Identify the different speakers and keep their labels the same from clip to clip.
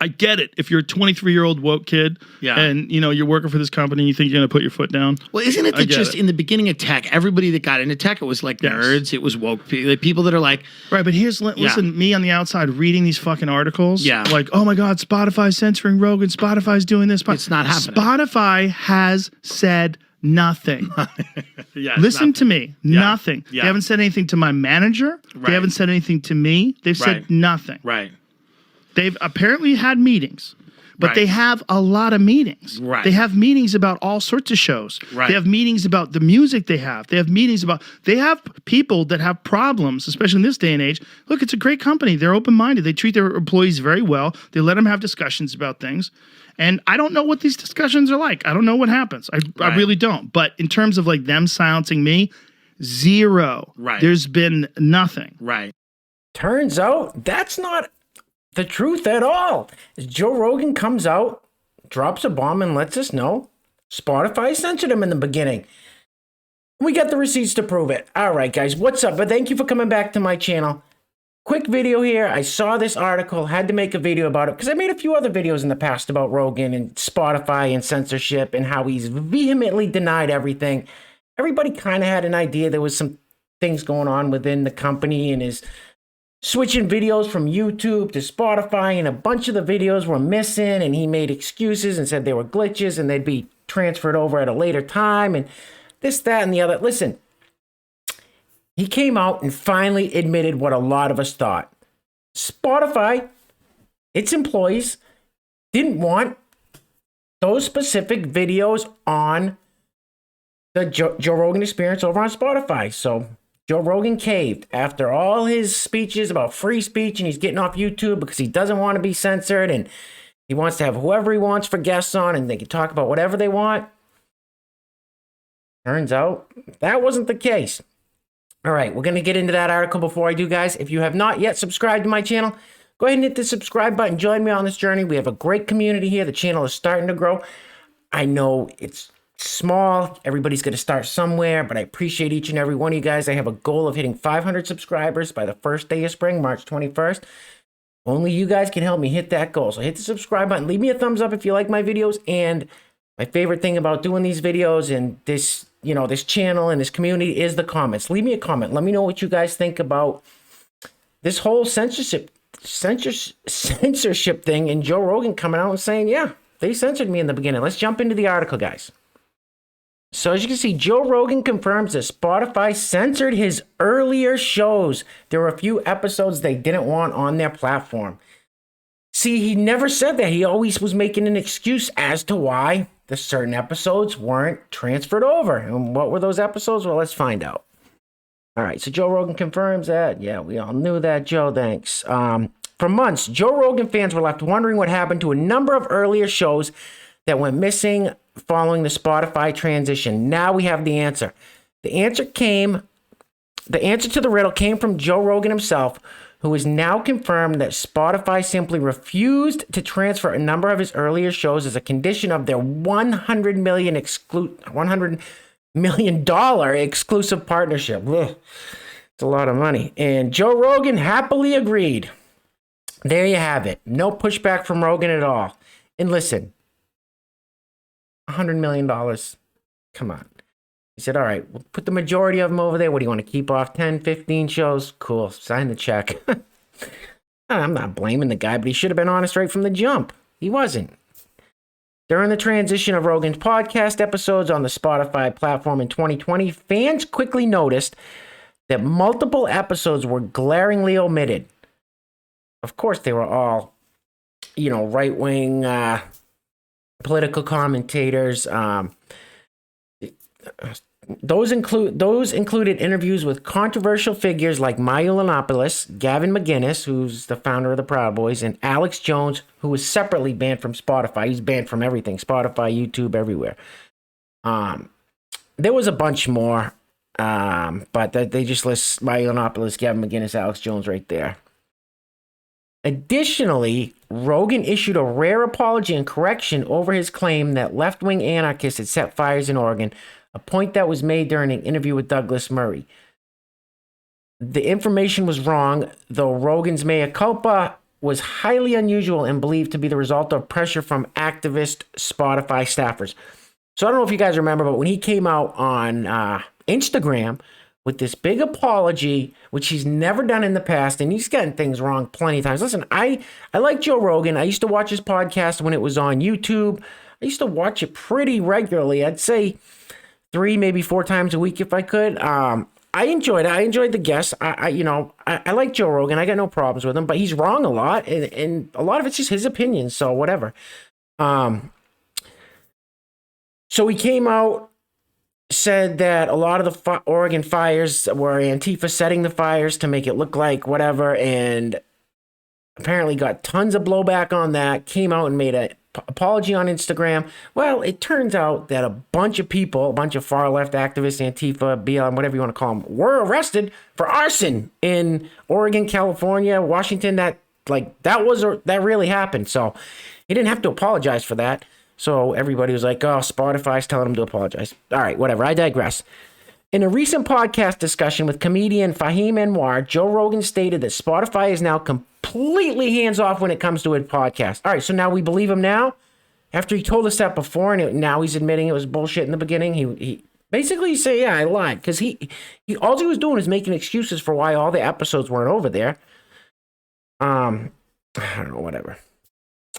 Speaker 1: I get it. If you're a 23-year-old woke kid and, you know, you're working for this company and you think you're going to put your foot down.
Speaker 2: Well, isn't it that just in the beginning of tech, everybody that got into tech, it was like nerds, it was woke people that are like.
Speaker 1: Right, but here's, listen, me on the outside reading these fucking articles. Yeah. Like, oh my God, Spotify's censoring Rogan. Spotify's doing this.
Speaker 2: It's not happening.
Speaker 1: Spotify has said nothing. Listen to me. Nothing. They haven't said anything to my manager. They haven't said anything to me. They've said nothing. They've apparently had meetings, but they have a lot of meetings. They have meetings about all sorts of shows. They have meetings about the music they have. They have meetings about, they have people that have problems, especially in this day and age. Look, it's a great company. They're open-minded. They treat their employees very well. They let them have discussions about things. And I don't know what these discussions are like. I don't know what happens. I really don't. But in terms of like them silencing me, zero. There's been nothing.
Speaker 3: Turns out that's not the truth at all. Joe Rogan comes out, drops a bomb, and lets us know Spotify censored him in the beginning. We got the receipts to prove it. All right, guys, what's up? But thank you for coming back to my channel. Quick video here. I saw this article, had to make a video about it because I made a few other videos in the past about Rogan and Spotify and censorship and how he's vehemently denied everything. Everybody kind of had an idea there was some things going on within the company and his switching videos from YouTube to Spotify, and a bunch of the videos were missing, and he made excuses and said they were glitches and they'd be transferred over at a later time and this, that, and the other. Listen, he came out and finally admitted what a lot of us thought. Spotify, its employees, didn't want those specific videos on the Joe Rogan Experience over on Spotify. So Joe Rogan caved after all his speeches about free speech, and he's getting off YouTube because he doesn't want to be censored, and he wants to have whoever he wants for guests on, and they can talk about whatever they want. Turns out that wasn't the case. All right, we're going to get into that article. Before I do, guys, if you have not yet subscribed to my channel, go ahead and hit the subscribe button. Join me on this journey. We have a great community here. The channel is starting to grow. I know it's small. Everybody's going to start somewhere, but I appreciate each and every one of you guys. I have a goal of hitting 500 subscribers by the first day of spring, March 21st. Only you guys can help me hit that goal. So hit the subscribe button. Leave me a thumbs up if you like my videos. And my favorite thing about doing these videos and this, you know, this channel and this community is the comments. Leave me a comment. Let me know what you guys think about this whole censorship thing, and Joe Rogan coming out and saying, yeah, they censored me in the beginning. Let's jump into the article, guys. So as you can see, Joe Rogan confirms that Spotify censored his earlier shows. There were a few episodes they didn't want on their platform. See, he never said that. He always was making an excuse as to why the certain episodes weren't transferred over. And what were those episodes? Well, let's find out. All right, so Joe Rogan confirms that. Yeah, we all knew that, Joe. Thanks. For months, Joe Rogan fans were left wondering what happened to a number of earlier shows that went missing following the Spotify transition. Now we have the answer. The answer to the riddle came from Joe Rogan himself, who has now confirmed that Spotify simply refused to transfer a number of his earlier shows as a condition of their $100 million exclusive partnership. Ugh, it's a lot of money. And Joe Rogan happily agreed. There you have it. No pushback from Rogan at all. And listen, $100 million. Come on. He said, all right, we'll put the majority of them over there. What do you want to keep off? 10, 15 shows? Cool. Sign the check. I'm not blaming the guy, but he should have been honest right from the jump. He wasn't. During the transition of Rogan's podcast episodes on the Spotify platform in 2020, fans quickly noticed that multiple episodes were glaringly omitted. Of course, they were all, you know, right-wing political commentators. Those included interviews with controversial figures like Maya Yiannopoulos, Gavin McInnes, who's the founder of the Proud Boys, and Alex Jones, who was separately banned from Spotify. He's banned from everything, Spotify, YouTube, everywhere. There was a bunch more, but they just list Maya Yiannopoulos, Gavin McInnes, Alex Jones right there. Additionally, Rogan issued a rare apology and correction over his claim that left-wing anarchists had set fires in Oregon, a point that was made during an interview with Douglas Murray. The information was wrong, though Rogan's mea culpa was highly unusual and believed to be the result of pressure from activist Spotify staffers. So I don't know if you guys remember, but when he came out on Instagram with this big apology, which he's never done in the past, and he's gotten things wrong plenty of times. Listen, I like Joe Rogan. I used to watch his podcast when it was on YouTube. I used to watch it pretty regularly. I'd say 3, maybe 4 times a week if I could. I enjoyed it. I enjoyed the guests. I like Joe Rogan. I got no problems with him, but he's wrong a lot, and a lot of it's just his opinion. So whatever. So he came out, said that a lot of the Oregon fires were Antifa setting the fires to make it look like whatever, and apparently got tons of blowback on that. Came out and made an apology on Instagram. Well, it turns out that a bunch of people, a bunch of far left activists, Antifa, BLM, whatever you want to call them, were arrested for arson in Oregon, California, Washington. That really happened. So he didn't have to apologize for that. So everybody was like, oh, Spotify's telling him to apologize. All right, whatever. I digress. In a recent podcast discussion with comedian Fahim Anwar, Joe Rogan stated that Spotify is now completely hands-off when it comes to his podcast. All right, so now we believe him now? After he told us that before, and now he's admitting it was bullshit in the beginning, he basically said, yeah, I lied. Because all he was doing is making excuses for why all the episodes weren't over there. I don't know, whatever.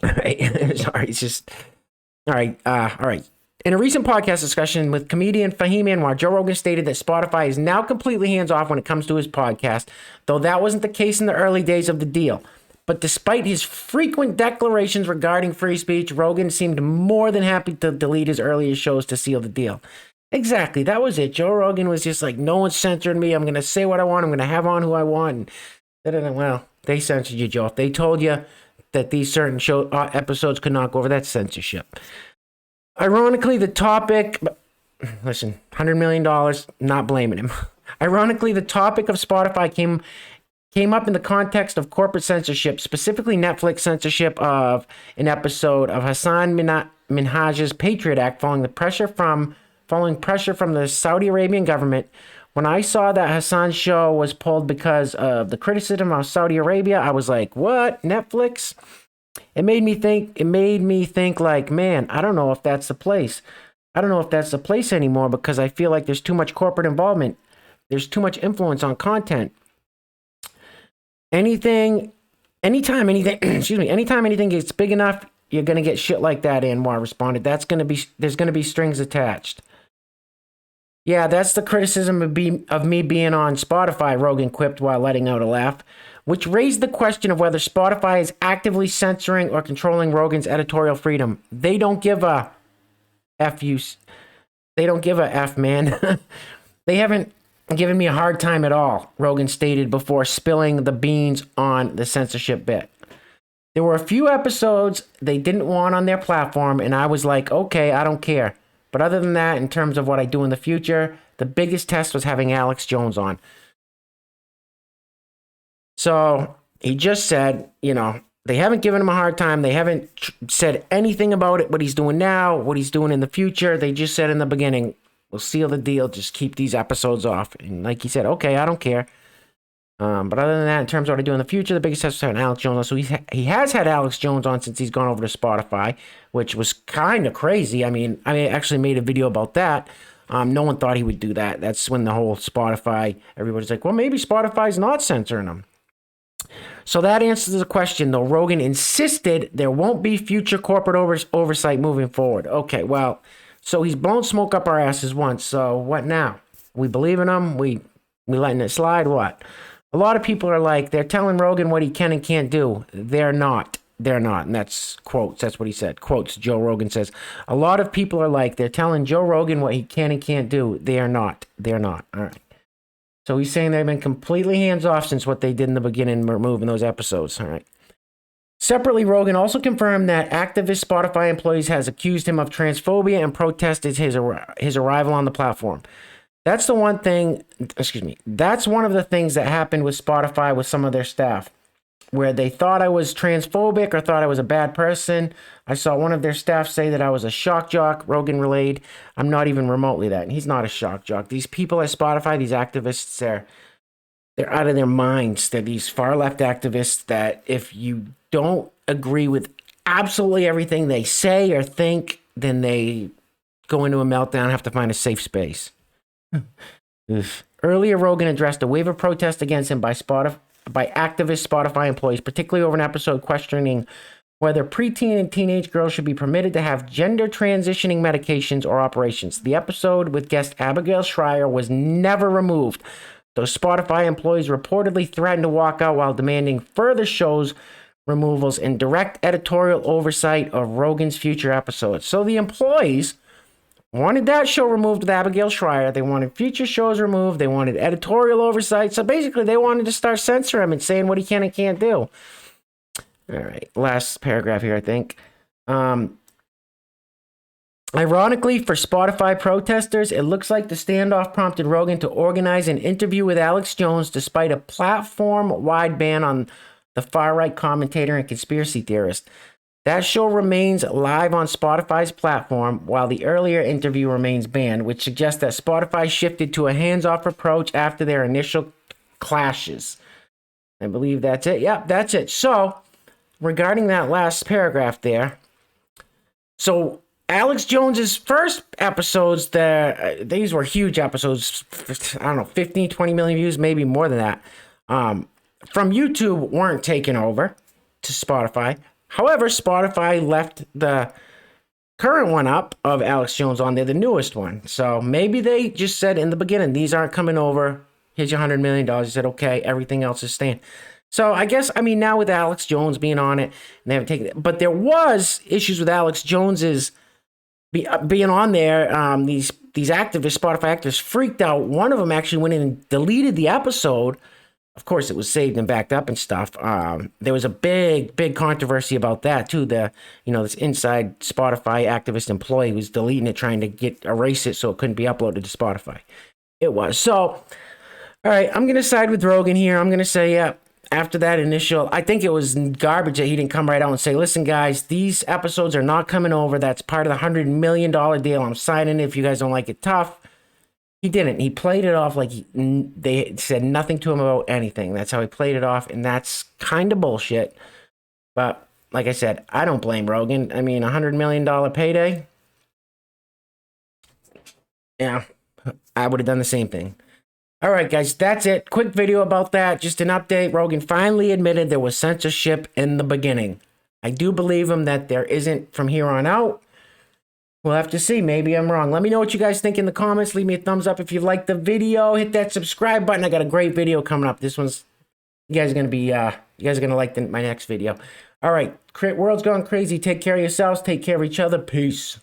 Speaker 3: All right, sorry, it's just... All right. In a recent podcast discussion with comedian Fahim Anwar, Joe Rogan stated that Spotify is now completely hands-off when it comes to his podcast, though that wasn't the case in the early days of the deal. But despite his frequent declarations regarding free speech, Rogan seemed more than happy to delete his earlier shows to seal the deal. Exactly. That was it. Joe Rogan was just like, no one's censoring me. I'm going to say what I want. I'm going to have on who I want. And, well, they censored you, Joe. If they told you that these certain episodes could not go over, that's censorship. Ironically, the topic, listen, $100 million, not blaming him. Ironically, the topic of Spotify came up in the context of corporate censorship, specifically Netflix censorship of an episode of Hassan Minhaj's Patriot Act following pressure from the Saudi Arabian government. When I saw that Hassan's show was pulled because of the criticism of Saudi Arabia, I was like, what? Netflix? It made me think like, man, I don't know if that's the place. I don't know if that's the place anymore because I feel like there's too much corporate involvement. There's too much influence on content. Anytime anything gets big enough, you're going to get shit like that, Anwar responded. There's going to be strings attached. Yeah, that's the criticism of me being on Spotify, Rogan quipped while letting out a laugh, which raised the question of whether Spotify is actively censoring or controlling Rogan's editorial freedom. They don't give a F, man. They haven't given me a hard time at all, Rogan stated before spilling the beans on the censorship bit. There were a few episodes they didn't want on their platform, and I was like, okay, I don't care. But other than that, in terms of what I do in the future, the biggest test was having Alex Jones on. So he just said, they haven't given him a hard time. They haven't said anything about it, what he's doing now, what he's doing in the future. They just said in the beginning, we'll seal the deal. Just keep these episodes off. And like he said, okay, I don't care. But other than that, in terms of what I do in the future, the biggest test was having Alex Jones on. So he has had Alex Jones on since he's gone over to Spotify, which was kind of crazy. I mean, I actually made a video about that. No one thought he would do that. That's when the whole Spotify, everybody's like, well, maybe Spotify's not censoring him. So that answers the question, though. Rogan insisted there won't be future corporate oversight moving forward. Okay, well, so he's blown smoke up our asses once. So what now? We believe in him? We letting it slide? What? A lot of people are like, they're telling Rogan what he can and can't do. They're not. And that's quotes. That's what he said. Quotes. Joe Rogan says, a lot of people are like, they're telling Joe Rogan what he can and can't do. They are not. They're not. All right. So he's saying they've been completely hands-off since what they did in the beginning, removing those episodes. All right. Separately, Rogan also confirmed that activist Spotify employees has accused him of transphobia and protested his arrival on the platform. That's the one thing, that's one of the things that happened with Spotify with some of their staff, where they thought I was transphobic or thought I was a bad person. I saw one of their staff say that I was a shock jock, Rogan relayed. I'm not even remotely that. And he's not a shock jock. These people at Spotify, these activists, they're out of their minds. They're these far left activists that if you don't agree with absolutely everything they say or think, then they go into a meltdown and have to find a safe space. Earlier, Rogan addressed a wave of protest against him by activist Spotify employees, particularly over an episode questioning whether preteen and teenage girls should be permitted to have gender transitioning medications or operations. The episode with guest Abigail Schreier was never removed, though Spotify employees reportedly threatened to walk out while demanding further shows removals and direct editorial oversight of Rogan's future episodes. So the employees wanted that show removed with Abigail Schreier. They wanted future shows removed. They wanted editorial oversight. So basically, they wanted to start censoring him and saying what he can and can't do. All right, last paragraph here, I think. Ironically, for Spotify protesters, it looks like the standoff prompted Rogan to organize an interview with Alex Jones despite a platform-wide ban on the far-right commentator and conspiracy theorist. That show remains live on Spotify's platform, while the earlier interview remains banned, which suggests that Spotify shifted to a hands-off approach after their initial clashes. I believe that's it. Yep, that's it. So, regarding that last paragraph there, so Alex Jones's first episodes, these were huge episodes, I don't know, 15, 20 million views, maybe more than that, from YouTube weren't taken over to Spotify. However, Spotify left the current one up of Alex Jones on there, the newest one. So maybe they just said in the beginning, these aren't coming over. Here's your $100 million. He said, okay, everything else is staying. So I guess, I mean, now with Alex Jones being on it, and they haven't taken it. But there was issues with Alex Jones's being on there. These activists, Spotify activists, freaked out. One of them actually went in and deleted the episode. Of course, it was saved and backed up and stuff. There was a big controversy about that too. This inside Spotify activist employee was deleting it, trying to erase it so it couldn't be uploaded to Spotify. It was. So, all right, I'm going to side with Rogan here. I'm going to say, yeah, after that initial, I think it was garbage that he didn't come right out and say, listen, guys, these episodes are not coming over. That's part of the $100 million deal. I'm signing it. If you guys don't like it, tough. He didn't. He played it off like they said nothing to him about anything. That's how he played it off, and that's kind of bullshit. But like I said, I don't blame Rogan. I mean, $100 million payday. Yeah, I would have done the same thing. All right, guys, that's it. Quick video about that. Just an update. Rogan finally admitted there was censorship in the beginning. I do believe him that there isn't from here on out. We'll have to see. Maybe I'm wrong. Let me know what you guys think in the comments. Leave me a thumbs up if you liked the video. Hit that subscribe button. I got a great video coming up. This one's, you guys are going to like my next video. All right. World's gone crazy. Take care of yourselves. Take care of each other. Peace.